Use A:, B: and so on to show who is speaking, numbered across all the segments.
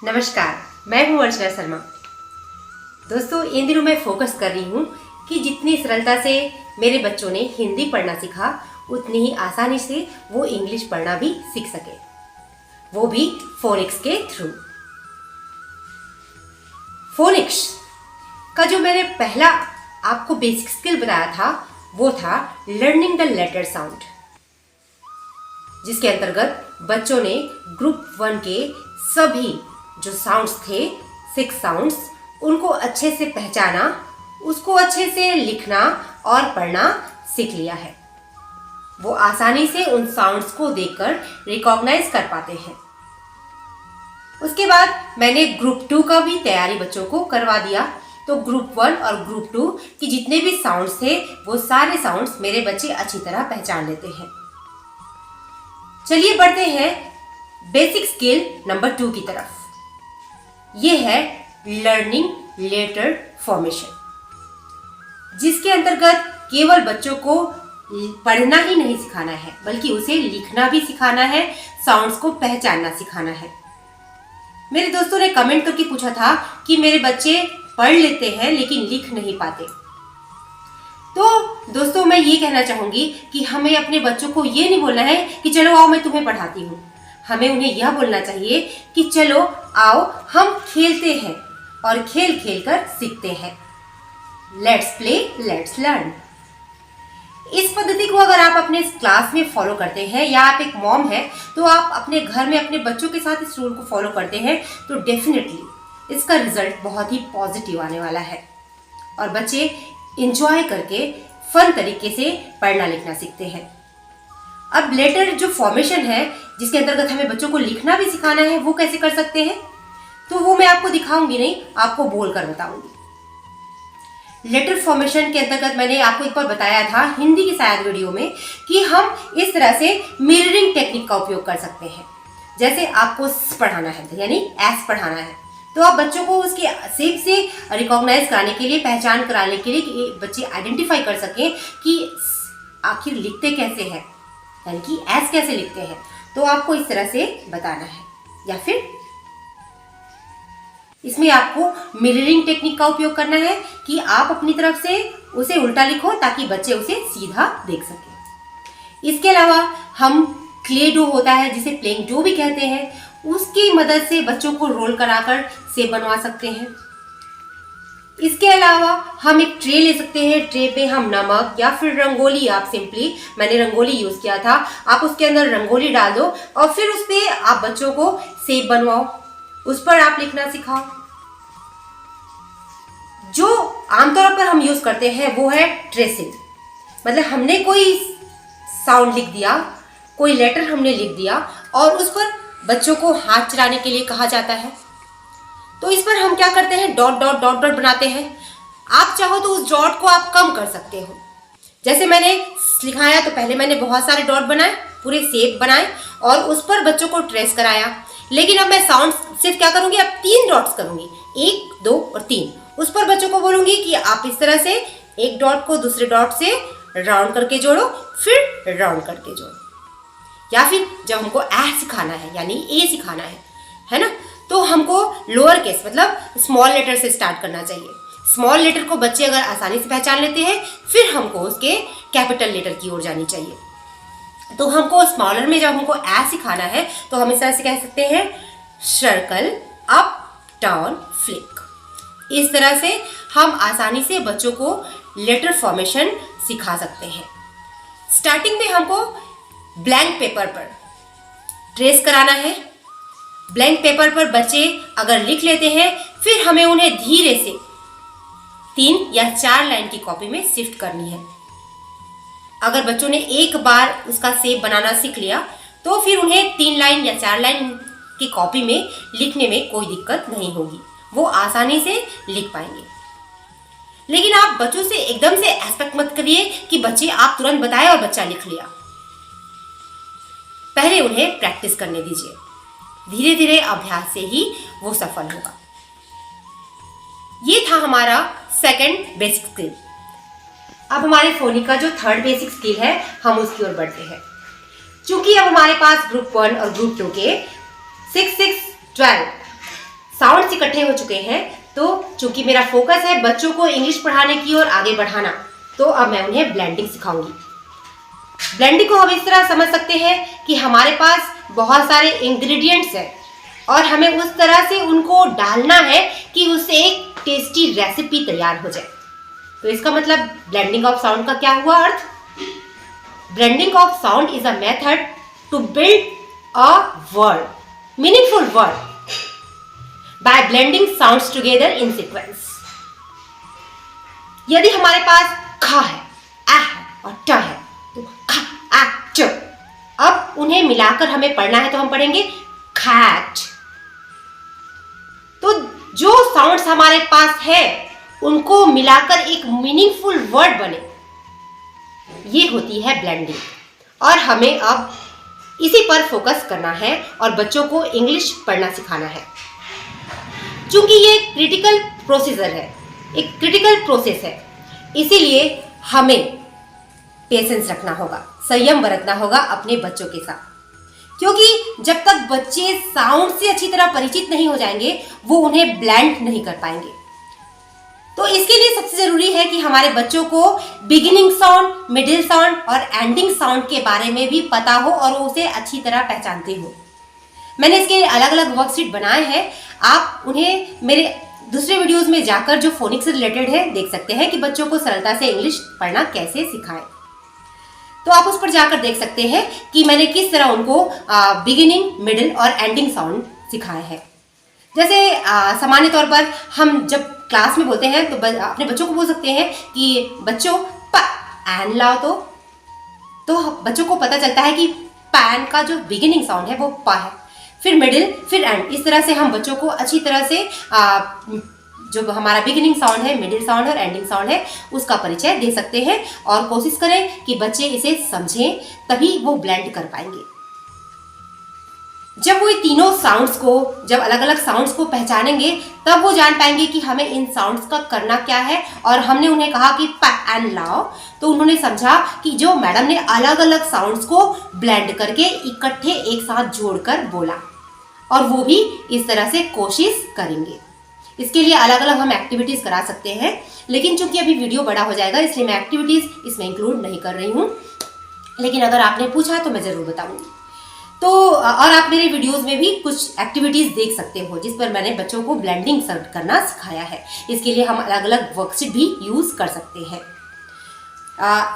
A: नमस्कार, मैं हूं अर्चना शर्मा। दोस्तों, इन दिनों मैं फोकस कर रही हूं कि जितनी सरलता से मेरे बच्चों ने हिंदी पढ़ना सीखा, उतनी ही आसानी से वो इंग्लिश पढ़ना भी सीख सके, वो भी फोनिक्स के थ्रू। फोनिक्स का जो मैंने पहला आपको बेसिक स्किल बताया था, वो था लर्निंग द लेटर साउंड, जिसके अंतर्गत बच्चों ने ग्रुप 1 के सभी जो साउंड्स थे, 6 साउंड्स, उनको अच्छे से पहचाना, उसको अच्छे से लिखना और पढ़ना सीख लिया है। वो आसानी से उन साउंड्स को देखकर रिकॉग्नाइज कर पाते हैं। उसके बाद मैंने ग्रुप 2 का भी तैयारी बच्चों को करवा दिया। तो ग्रुप 1 और ग्रुप 2 की जितने भी साउंड्स थे, वो सारे साउंड्स मेरे बच्चे अच्छी तरह पहचान लेते हैं। चलिए बढ़ते हैं बेसिक स्किल नंबर 2 की तरफ। ये है लर्निंग लेटर फॉर्मेशन, जिसके अंतर्गत केवल बच्चों को पढ़ना ही नहीं सिखाना है, बल्कि उसे लिखना भी सिखाना है, साउंड्स को पहचानना सिखाना है। मेरे दोस्तों ने कमेंट करके पूछा था कि मेरे बच्चे पढ़ लेते हैं लेकिन लिख नहीं पाते। तो दोस्तों, मैं ये कहना चाहूंगी कि हमें अपने बच्चों को ये नहीं बोलना है कि चलो आओ मैं तुम्हें पढ़ाती हूँ। हमें उन्हें यह बोलना चाहिए कि चलो आओ हम खेलते हैं और खेल खेल कर सीखते हैं। Let's play let's learn. इस पद्धति को अगर आप अपने क्लास में फॉलो करते हैं, या आप एक मॉम है तो आप अपने घर में अपने बच्चों के साथ इस रूल को फॉलो करते हैं, तो डेफिनेटली इसका रिजल्ट बहुत ही पॉजिटिव आने वाला है और बच्चे एंजॉय करके फन तरीके से पढ़ना लिखना सीखते हैं। अब लेटर जो फॉर्मेशन है, जिसके अंतर्गत हमें बच्चों को लिखना भी सिखाना है, वो कैसे कर सकते हैं, तो वो मैं आपको दिखाऊंगी नहीं, आपको बोलकर बताऊंगी। लेटर फॉर्मेशन के अंतर्गत मैंने आपको एक बार बताया था हिंदी की शायद वीडियो में कि हम इस तरह से मिररिंग टेक्निक का उपयोग कर सकते हैं। जैसे आपको पढ़ाना है, यानी एस पढ़ाना है, तो आप बच्चों को उसके शेप से रिकॉग्नाइज कराने के लिए, पहचान कराने के लिए कि बच्चे आइडेंटिफाई कर सकें कि आखिर लिखते कैसे हैं, यानी कि एस कैसे लिखते हैं, तो आपको इस तरह से बताना है। या फिर इसमें आपको मिररिंग टेक्निक का उपयोग करना है कि आप अपनी तरफ से उसे उल्टा लिखो ताकि बच्चे उसे सीधा देख सकें। इसके अलावा हम क्ले डो होता है, जिसे प्लेइंग डो भी कहते हैं, उसकी मदद से बच्चों को रोल कराकर शेप बनवा सकते हैं। इसके अलावा हम एक ट्रे ले सकते हैं, ट्रे पे हम नमक या फिर रंगोली, आप सिंपली, मैंने रंगोली यूज किया था, आप उसके अंदर रंगोली डाल दो और फिर उस पे आप बच्चों को शेप बनवाओ, उस पर आप लिखना सिखाओ। जो आमतौर पर हम यूज करते हैं वो है ट्रेसिंग, मतलब हमने कोई साउंड लिख दिया, कोई लेटर हमने लिख दिया और उस पर बच्चों को हाथ चलाने के लिए कहा जाता है, तो इस पर हम क्या करते हैं, डॉट डॉट डॉट डॉट बनाते हैं। आप चाहो तो उस डॉट को आप कम कर सकते हो। जैसे मैंने लिखाया तो पहले मैंने बहुत सारे डॉट बनाए, पूरे शेप बनाए और उस पर बच्चों को ट्रेस कराया। लेकिन अब मैं साउंड सिर्फ क्या करूंगी, अब 3 डॉट्स करूंगी, 1, 2 और 3। उस पर बच्चों को बोलूंगी कि आप इस तरह से एक डॉट को दूसरे डॉट से राउंड करके जोड़ो, फिर राउंड करके जोड़ो। या फिर जब हमको ए सिखाना है, यानी ए सिखाना है ना, तो हमको लोअर केस मतलब स्मॉल लेटर से स्टार्ट करना चाहिए। स्मॉल लेटर को बच्चे अगर आसानी से पहचान लेते हैं, फिर हमको उसके कैपिटल लेटर की ओर जानी चाहिए। तो हमको स्मॉलर में जब हमको ए सिखाना है तो हम इस तरह से कह सकते हैं, सर्कल, अप, डाउन, फ्लिक। इस तरह से हम आसानी से बच्चों को लेटर फॉर्मेशन सिखा सकते हैं। स्टार्टिंग में हमको ब्लैंक पेपर पर ट्रेस कराना है। ब्लैंक पेपर पर बच्चे अगर लिख लेते हैं, फिर हमें उन्हें धीरे से 3 या 4 लाइन की कॉपी में शिफ्ट करनी है। अगर बच्चों ने एक बार उसका शेप बनाना सीख लिया, तो फिर उन्हें 3 लाइन या 4 लाइन की कॉपी में लिखने में कोई दिक्कत नहीं होगी, वो आसानी से लिख पाएंगे। लेकिन आप बच्चों से एकदम से एक्सपेक्ट मत करिए कि बच्चे आप तुरंत बताए और बच्चा लिख लिया। पहले उन्हें प्रैक्टिस करने दीजिए, धीरे धीरे अभ्यास से ही वो सफल होगा। ये था हमारा सेकंड बेसिक स्किल। अब हमारे फोनिक का जो थर्ड बेसिक स्किल है, हम उसकी ओर बढ़ते हैं। चूंकि अब हमारे पास ग्रुप 1 और ग्रुप 2 के 6, 6, 12 साउंड्स इकट्ठे हो चुके हैं, तो चूंकि मेरा फोकस है बच्चों को इंग्लिश पढ़ाने की और आगे बढ़ाना, तो अब मैं उन्हें ब्लेंडिंग सिखाऊंगी। ब्लेंडिंग को हम इस तरह समझ सकते हैं कि हमारे पास बहुत सारे इंग्रेडिएंट्स हैं और हमें उस तरह से उनको डालना है कि उससे एक टेस्टी रेसिपी तैयार हो जाए। तो इसका मतलब ब्लेंडिंग ऑफ साउंड का क्या हुआ अर्थ? Blending of sound is a method to build a word, meaningful word, by blending sounds together in sequence। यदि हमारे पास ख है, आ है और ट है, तो ख आ च, अब उन्हें मिलाकर हमें पढ़ना है तो हम पढ़ेंगे खैट। तो जो साउंड्स हमारे पास है उनको मिलाकर एक मीनिंगफुल वर्ड बने, ये होती है ब्लेंडिंग। और हमें अब इसी पर फोकस करना है और बच्चों को इंग्लिश पढ़ना सिखाना है। चूंकि ये एक क्रिटिकल प्रोसीजर है, एक क्रिटिकल प्रोसेस है, इसीलिए हमें पेशेंस रखना होगा, संयम बरतना होगा अपने बच्चों के साथ। क्योंकि जब तक बच्चे साउंड से अच्छी तरह परिचित नहीं हो जाएंगे वो उन्हें ब्लेंड नहीं कर पाएंगे। तो इसके लिए सबसे जरूरी है कि हमारे बच्चों को बिगिनिंग साउंड, मिडिल साउंड और एंडिंग साउंड के बारे में भी पता हो और उसे अच्छी तरह पहचानते हो। मैंने इसके अलग अलग वर्कशीट बनाए हैं, आप उन्हें मेरे दूसरे वीडियोस में जाकर जो फोनिक्स से रिलेटेड है देख सकते हैं कि बच्चों को सरलता से इंग्लिश पढ़ना कैसे सिखाएं। तो आप उस पर जाकर देख सकते हैं कि मैंने किस तरह उनको बिगिनिंग, मिडिल और एंडिंग साउंड सिखाए हैं। जैसे सामान्य तौर पर हम जब क्लास में बोलते हैं तो अपने बच्चों को बोल सकते हैं कि बच्चों प एन लाओ, तो बच्चों को पता चलता है कि पैन का जो बिगिनिंग साउंड है वो प है, फिर मिडिल, फिर एंड। इस तरह से हम बच्चों को अच्छी तरह से जो हमारा बिगिनिंग साउंड है, मिडिल साउंड और एंडिंग साउंड है उसका परिचय दे सकते हैं और कोशिश करें कि बच्चे इसे समझें, तभी वो ब्लेंड कर पाएंगे। जब वो तीनों साउंड्स को, जब अलग अलग साउंड्स को पहचानेंगे तब वो जान पाएंगे कि हमें इन साउंड्स का करना क्या है। और हमने उन्हें कहा कि प एंड लाओ, तो उन्होंने समझा कि जो मैडम ने अलग अलग साउंड्स को ब्लेंड करके इकट्ठे एक साथ जोड़कर बोला, और वो भी इस तरह से कोशिश करेंगे। इसके लिए अलग अलग हम एक्टिविटीज करा सकते हैं, लेकिन चूंकि अभी वीडियो बड़ा हो जाएगा इसलिए मैं एक्टिविटीज इसमें इंक्लूड नहीं कर रही हूँ, लेकिन अगर आपने पूछा तो मैं जरूर बताऊंगी। तो और आप मेरे वीडियोस में भी कुछ एक्टिविटीज देख सकते हो जिस पर मैंने बच्चों को ब्लेंडिंग करना सिखाया है। इसके लिए हम अलग अलग वर्कशीट भी यूज कर सकते हैं।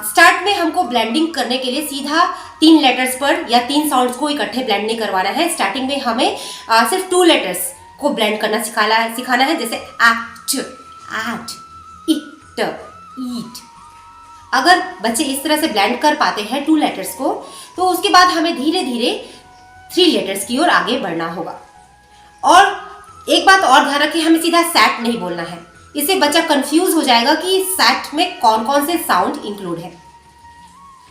A: स्टार्ट में हमको ब्लेंडिंग करने के लिए सीधा 3 लेटर्स पर या 3 साउंड्स को इकट्ठे ब्लेंड नहीं करवाना है। स्टार्टिंग में हमें सिर्फ 2 लेटर्स को ब्लेंड करना सिखाना है, जैसे एक्ट, एट, इट, ईट। अगर बच्चे इस तरह से ब्लेंड कर पाते हैं 2 लेटर्स को, तो उसके बाद हमें धीरे धीरे 3 लेटर्स की ओर आगे बढ़ना होगा। और एक बात और ध्यान रखें, हमें सीधा सैट नहीं बोलना है, इससे बच्चा कंफ्यूज हो जाएगा कि सैट में कौन कौन से साउंड इंक्लूड है।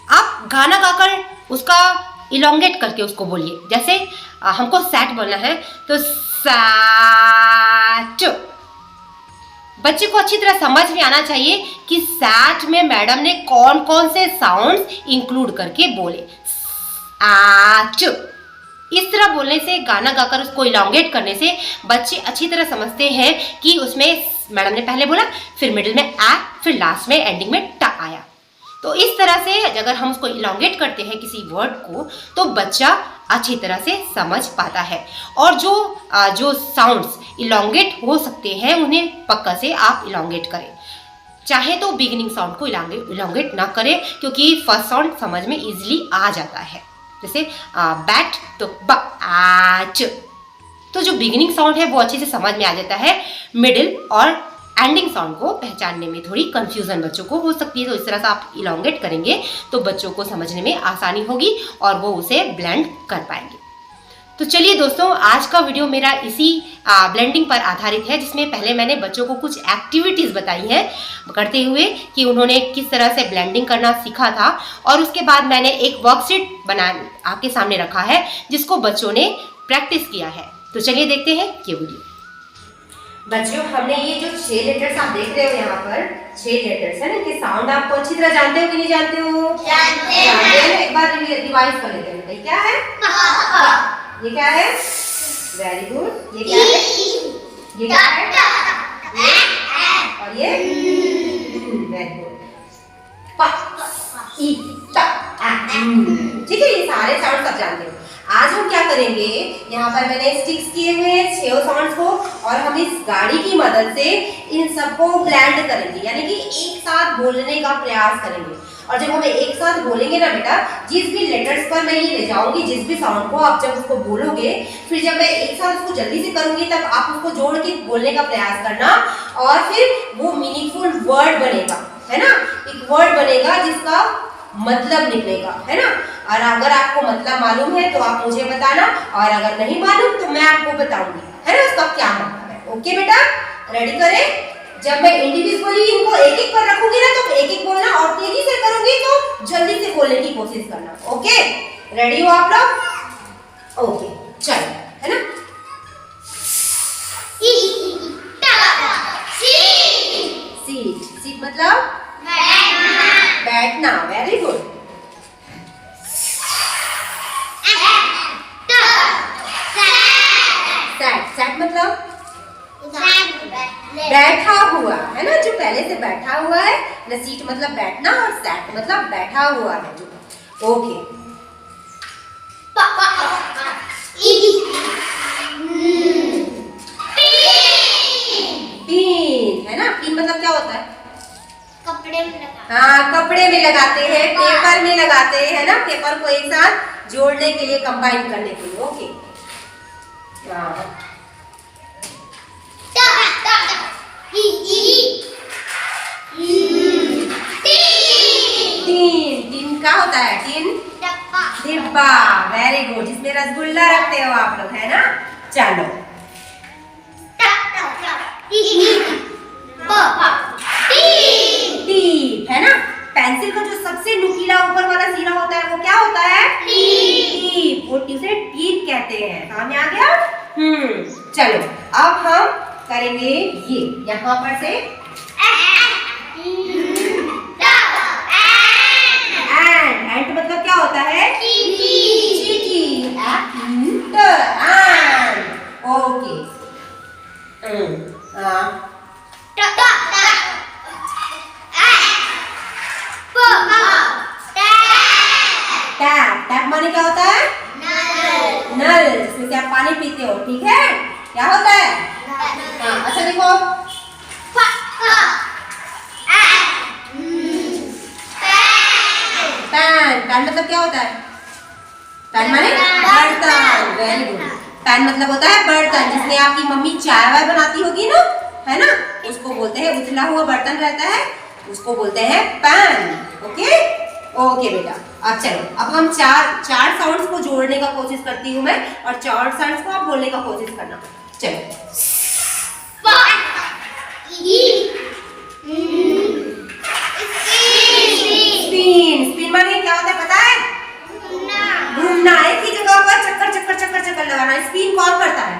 A: आप गाना गाकर उसका इलोंगेट करके उसको बोलिए। जैसे हमको सैट बोलना है तो सैट। बच्चे को अच्छी तरह समझ में आना चाहिए कि सैट में मैडम ने कौन कौन से साउंड्स इंक्लूड करके बोले। आट, इस तरह बोलने से, गाना गाकर उसको इलोंगेट करने से बच्चे अच्छी तरह समझते हैं कि उसमें मैडम ने पहले बोला, फिर मिडिल में आ, फिर लास्ट में एंडिंग में ट आया। तो इस तरह से अगर हम उसको इलोंगेट करते हैं किसी वर्ड को, तो बच्चा अच्छी तरह से समझ पाता है। और जो साउंड्स इलोंगेट हो सकते हैं उन्हें पक्का से आप इलोंगेट करें। चाहे तो बिगिनिंग साउंड को इलोंगेट ना करें, क्योंकि फर्स्ट साउंड समझ में इजीली आ जाता है। जैसे बैट तो बैट, तो जो बिगिनिंग साउंड है वो अच्छे से समझ में आ जाता है। मिडिल और एंडिंग साउंड को पहचानने में थोड़ी कंफ्यूजन बच्चों को हो सकती है, तो इस तरह से आप इलोंगेट करेंगे तो बच्चों को समझने में आसानी होगी और वो उसे ब्लेंड कर पाएंगे। तो चलिए दोस्तों, आज का वीडियो मेरा इसी ब्लेंडिंग पर आधारित है, जिसमें पहले मैंने बच्चों को कुछ एक्टिविटीज बताई हैं करते हुए कि उन्होंने किस तरह से ब्लेंडिंग करना सीखा था, और उसके बाद मैंने एक वर्कशीट बना आपके सामने रखा है जिसको बच्चों ने प्रैक्टिस किया है। तो चलिए देखते हैं ये वीडियो। बच्चों, हमने ये जो 6 लेटर्स आप देख रहे हो यहाँ पर 6 लेटर्स है ना, कि साउंड आपको अच्छी तरह जानते हो कि नहीं जानते हो? जानते हैं। एक बार रिवाइज कर लेते हैं। क्या है? ये क्या है? Very good. ये क्या है? ये क्या है? और ये वेरी गुड। प ई त आ। ठीक है, ये सारे साउंड सब जानते हो। आज हम क्या करेंगे, यहाँ पर मैंने स्टिक्स किए हुए हैं 6 साउंड्स को, और हम इस गाड़ी की मदद से इन सबको ब्लेंड करेंगे, यानी कि एक साथ बोलने का प्रयास करेंगे। और जब हम एक साथ बोलेंगे ना बेटा, जिस भी लेटर्स पर मैं ये ले जाऊंगी, जिस भी साउंड को आप जब उसको बोलोगे, फिर जब मैं एक साथ उसको जल्दी से करूंगी, तब आप उसको जोड़ के बोलने का प्रयास करना, और फिर वो मीनिंगफुल वर्ड बनेगा, है ना। एक वर्ड बनेगा जिसका मतलब निकलेगा, है ना। और अगर आपको मतलब मालूम है तो आप मुझे बताना, और अगर नहीं मालूम तो मैं आपको बताऊंगी, है ना, उसका क्या मतलब है। ओके बेटा, रेडी करें। जब मैं इंडिविजुअली इनको एक एक पर रखूंगी ना, तो एक एक बोलना, और तेजी से करूंगी तो जल्दी से बोलने की कोशिश करना। ओके, रेडी हो आप लोग? ओके, चलो, है ना। सीट मतलब बैठना। Very good. सैट मतलब बैठा हुआ, है ना, जो पहले से बैठा हुआ है ना। सीट मतलब बैठना, और सैट मतलब बैठा हुआ है जो। ओके, पिन, है ना। पिन मतलब क्या होता है?
B: कपड़े में लगाते।
A: हाँ, कपड़े में लगाते हैं, पेपर में लगाते हैं, ना, पेपर को एक साथ जोड़ने के लिए, कंबाइन करने के लिए। ओके, हाँ। टीन क्या होता है? टीन डिब्बा। वेरी गुड, जिसमें रसगुल्ला रखते हो आप लोग, है ना। चलो, टीप, है ना। पेंसिल का जो सबसे नुकीला ऊपर वाला सिरा होता है, वो क्या होता है? टीप। वो उसे टीप कहते हैं। सामने आ गया? चलो, अब हम करेंगे ये यहाँ पर से एंड मतलब क्या होता है? चींटी। ओके, टैप माने क्या होता है? नल, जिसमें से आप पानी पीते हो। ठीक है, क्या होता है? हाँ, अच्छा देखो, पैन मतलब क्या होता है? पैन माने बर्तन। Very good. पैन मतलब होता है बर्तन, जिसमें आपकी मम्मी चाय वाय बनाती होगी ना, है ना। उसको बोलते हैं, उथला हुआ बर्तन रहता है, उसको बोलते हैं पैन। ओके, ओके बेटा। अब चलो, अब हम चार साउंड्स को जोड़ने का कोशिश करती हूँ मैं, और 4 साउंड्स को आप बोलने का कोशिश करना। चलो, स्पिन माने क्या होता है पता है? घूमना, एक ही जगह पर चक्कर लगाना। स्पिन कौन करता है?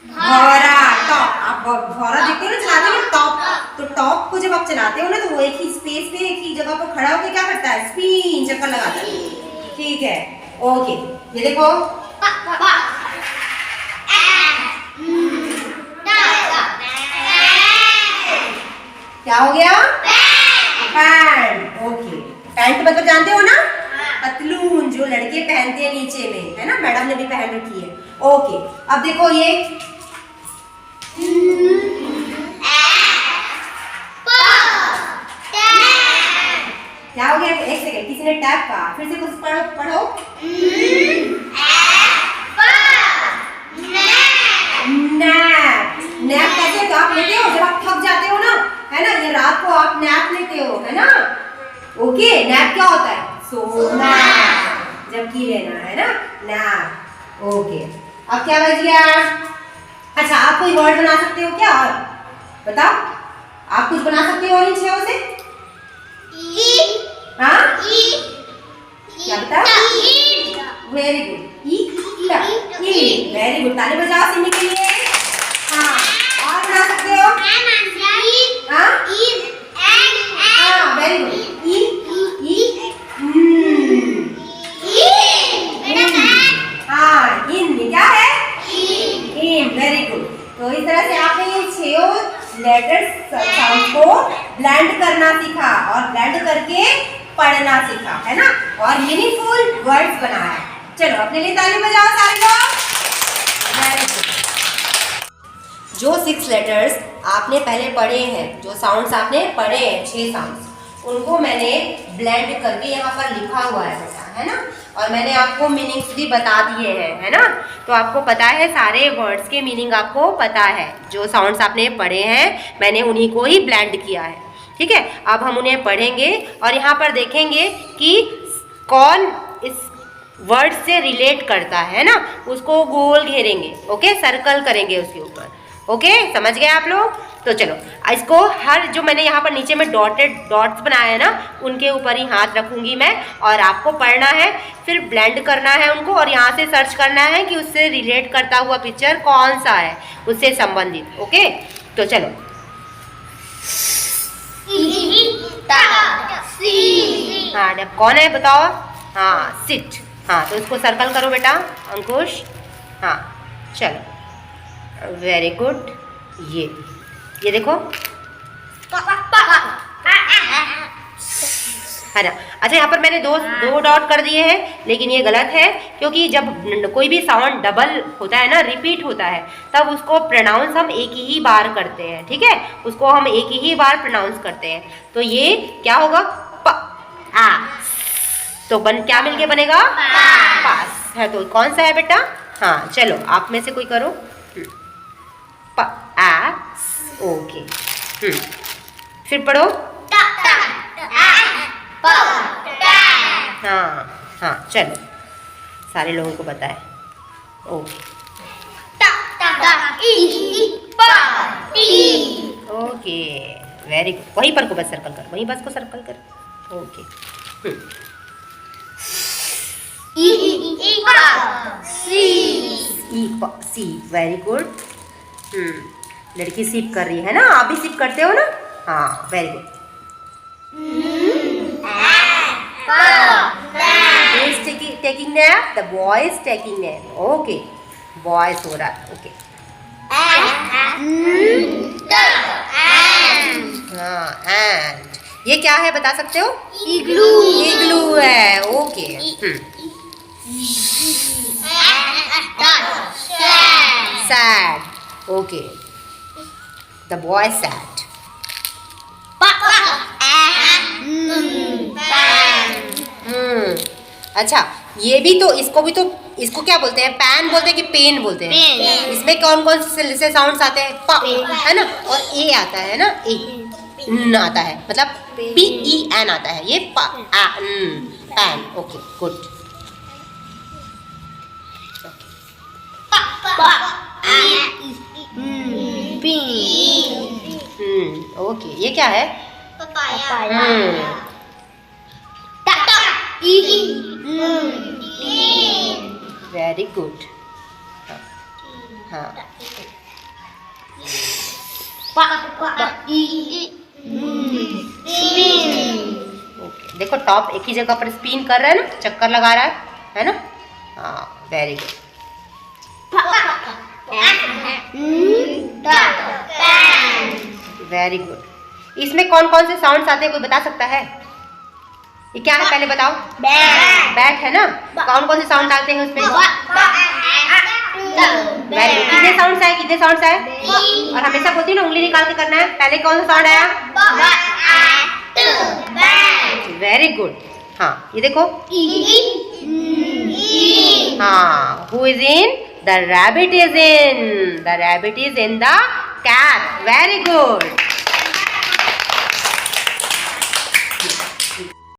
A: घोड़ा। टॉप, आप घोड़ा देखते हो ना, चलाते हो ना टॉप, तो टॉप को जब आप चलाते हो ना, तो वो एक ही स्पेस पे, एक ही जगह पर खड़ा होकर क्या करता है? स्पिन, चक्कर लगाता है। ठीक है, ओके, ये देखो, क्या हो गया? पैंट। ओके, पैंट मतलब जानते हो ना? पतलून, जो लड़के पहनते हैं नीचे में, है ना। मैडम ने भी पहन रखी है। ओके, अब देखो ये क्या हो गया? एक सेकंड, किसी ने टैप कहा, फिर से कुछ पढ़ो। नैप कैसे? तो आप लेते हो जब आप थक जाते हो ना, है ना, ये रात को आप नैप लेते हो, है ना। ओके, नैप क्या होता है? सोना, जबकि लेना, है ना, नैप। ओके, अब क्या बच गया? अच्छा, आप कोई वर्ड बना सकते हो क्या? और बताओ, आप कुछ बना सकते हो और इन 6 से? हाँ, क्या बताओ? वेरी गुड, वेरी गुड, ताली बजाओ सिमी के लिए। हाँ, और बना सकते हो? हाँ, वेरी गुड, हाँ, इन क्या है? इन, वेरी गुड। तो इस तरह से आपने ये 6 लेटर्स साउंड को ब्लेंड करना सीखा और ब्लेंड करके पढ़ना सीखा, है ना, और मीनिंगफुल वर्ड्स बनाया। चलो अपने लिए ताली बजाओ सारे लोग। जो 6 लेटर्स आपने पहले पढ़े हैं, जो साउंड्स आपने पढ़े हैं 6 साउंड्स, उनको मैंने ब्लेंड करके यहाँ पर लिखा हुआ है बेटा, है ना, और मैंने आपको मीनिंग्स भी बता दिए हैं, है ना। तो आपको पता है सारे वर्ड्स के मीनिंग आपको पता है। जो साउंड्स आपने पढ़े हैं मैंने उन्हीं को ही ब्लेंड किया है, ठीक है। अब हम उन्हें पढ़ेंगे और यहाँ पर देखेंगे कि कौन इस वर्ड से रिलेट करता है ना, उसको गोल घेरेंगे, ओके, सर्कल करेंगे उसके ऊपर, ओके, समझ गए आप लोग। तो चलो इसको हर जो मैंने यहाँ पर नीचे में डॉटेड डॉट्स बनाए हैं ना, उनके ऊपर ही हाथ रखूंगी मैं और आपको पढ़ना है, फिर ब्लेंड करना है उनको और यहाँ से सर्च करना है कि उससे रिलेट करता हुआ पिक्चर कौन सा है, उससे संबंधित, ओके। तो चलो हाँ, जब कौन है बताओ। हाँ, सिट। हाँ, तो इसको सर्कल करो बेटा अंकुश। हाँ चलो, वेरी गुड। ये देखो, है ना। अच्छा, यहाँ पर मैंने दो डॉट कर दिए हैं, लेकिन ये गलत है क्योंकि जब कोई भी साउंड डबल होता है ना, रिपीट होता है, तब उसको प्रोनाउंस हम एक ही बार करते हैं, ठीक है, उसको हम एक ही बार प्रोनाउंस करते हैं। तो ये क्या होगा, प आ, तो क्या मिलके बनेगा, पास है। तो कौन सा है बेटा। हाँ चलो, आप में से कोई करो। प आ, ओके। फिर पढ़ो। हाँ हाँ चलो, सारे लोगों को पता है, ओके ओके, वेरी गुड। वहीं पर को बस सर्कल कर, वहीं बस को सर्कल कर, ओके। सी, वेरी गुड। लड़की सिप कर रही है ना, आप भी सिप करते हो ना। हाँ, very good. Who is taking nap? The boy is taking nap. Okay, boy सो रहा है, okay. हाँ, and ये क्या है बता सकते हो।
B: इग्लू।
A: इग्लू है, okay. Sad, okay. The boy is sad. अच्छा, ये भी तो, इसको क्या बोलते हैं, पैन बोलते हैं कि पेन बोलते हैं। इसमें कौन कौन से साउंड्स आते हैं, प, है ना, और ए आता है ना, ए न आता है, मतलब PEN आता है, ये प आ पैन, ओके गुड। ओके, ये क्या है, वेरी गुड। हाँ, ओके, देखो टॉप एक ही जगह पर स्पिन कर रहा है ना, चक्कर लगा रहा है ना। हाँ, वेरी गुड। Very good. इसमें कौन कौन से साउंड्स आते हैं, कोई बता सकता है। ये क्या है पहले बताओ। बैट है ना, कौन कौन से साउंड आते हैं उसमें। Very good. कितने साउंड्स आए, कितने साउंड्स आए, और हमेशा बोलती है ना उंगली निकाल के करना है। पहले कौन सा साउंड आया, वेरी गुड। हाँ, ये देखो, हाँ, who is in, the rabbit is in, the rabbit is in the cap, very good.